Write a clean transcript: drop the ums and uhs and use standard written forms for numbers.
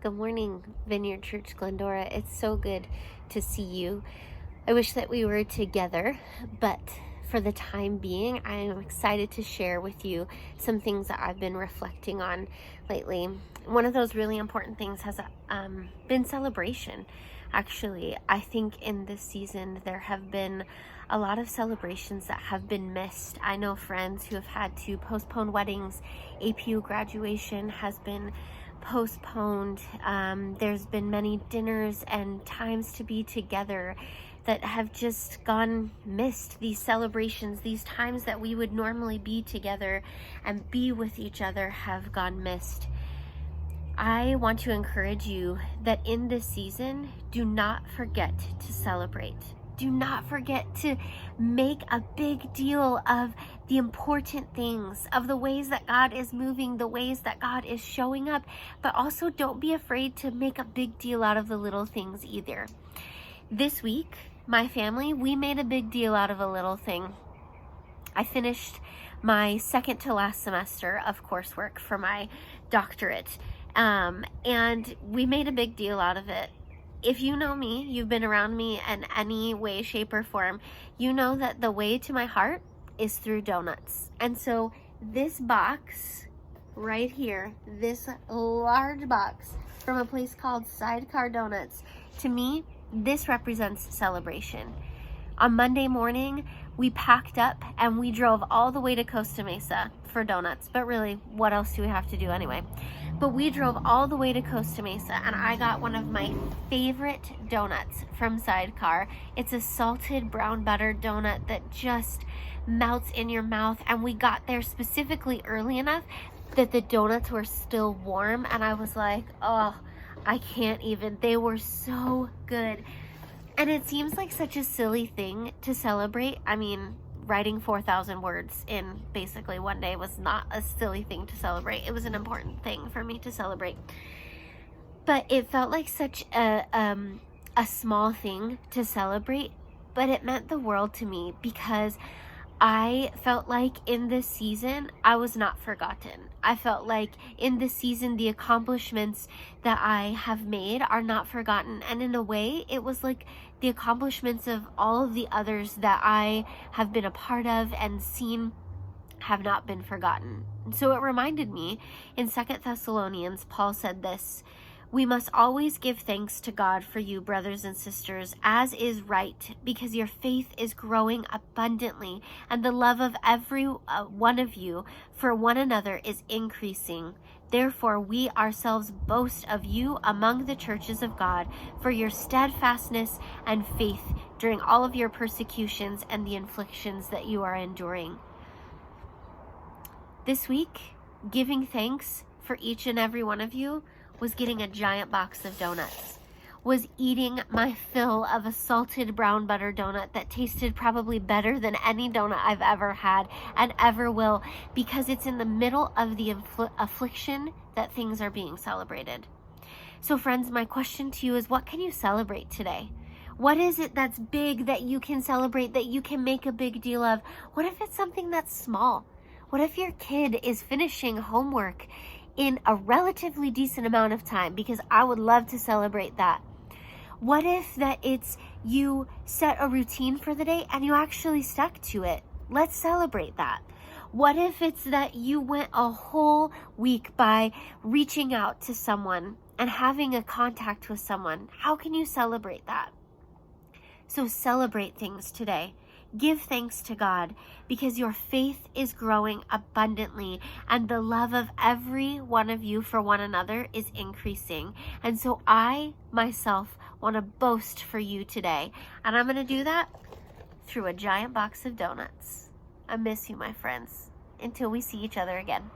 Good morning, Vineyard Church Glendora. It's so good to see you. I wish that we were together, but for the time being, I am excited to share with you some things that I've been reflecting on lately. One of those really important things has been celebration. Actually, I think in this season there have been a lot of celebrations that have been missed. I know friends who have had to postpone weddings. APU graduation has been postponed. There's been many dinners and times to be together that have just gone missed. These celebrations, these times that we would normally be together and be with each other have gone missed. I want to encourage you that in this season, do not forget to celebrate. Do not forget to make a big deal of the important things, of the ways that God is moving, the ways that God is showing up, but also don't be afraid to make a big deal out of the little things either. This week, my family, we made a big deal out of a little thing. I finished my second to last semester of coursework for my doctorate, and we made a big deal out of it. If you know me, you've been around me in any way, shape, or form, you know that the way to my heart is through donuts. And so this box right here, this large box from a place called Sidecar Donuts, to me, this represents celebration. On Monday morning, we packed up and we drove all the way to Costa Mesa for donuts. But really, what else do we have to do anyway? But we drove all the way to Costa Mesa and I got one of my favorite donuts from Sidecar. It's a salted brown butter donut that just melts in your mouth. And we got there specifically early enough that the donuts were still warm. And I was like, oh, I can't even. They were so good. And it seems like such a silly thing to celebrate. I mean, writing 4,000 words in basically one day was not a silly thing to celebrate. It was an important thing for me to celebrate. But it felt like such a small thing to celebrate, but it meant the world to me because I felt like in this season, I was not forgotten. I felt like in this season, the accomplishments that I have made are not forgotten. And in a way, it was like the accomplishments of all of the others that I have been a part of and seen have not been forgotten. And so it reminded me in 2 Thessalonians, Paul said this: "We must always give thanks to God for you, brothers and sisters, as is right, because your faith is growing abundantly, and the love of every one of you for one another is increasing. Therefore, we ourselves boast of you among the churches of God for your steadfastness and faith during all of your persecutions and the afflictions that you are enduring." This week, giving thanks for each and every one of you was getting a giant box of donuts, was eating my fill of a salted brown butter donut that tasted probably better than any donut I've ever had and ever will, because it's in the middle of the affliction that things are being celebrated. So friends, my question to you is, what can you celebrate today? What is it that's big that you can celebrate, that you can make a big deal of? What if it's something that's small? What if your kid is finishing homework in a relatively decent amount of time? Because I would love to celebrate that. What if that it's you set a routine for the day and you actually stuck to it? Let's celebrate that. What if it's that you went a whole week by reaching out to someone and having a contact with someone? How can you celebrate that? So celebrate things today. Give thanks to God because your faith is growing abundantly and the love of every one of you for one another is increasing. And so I, myself, want to boast for you today. And I'm going to do that through a giant box of donuts. I miss you, my friends. Until we see each other again.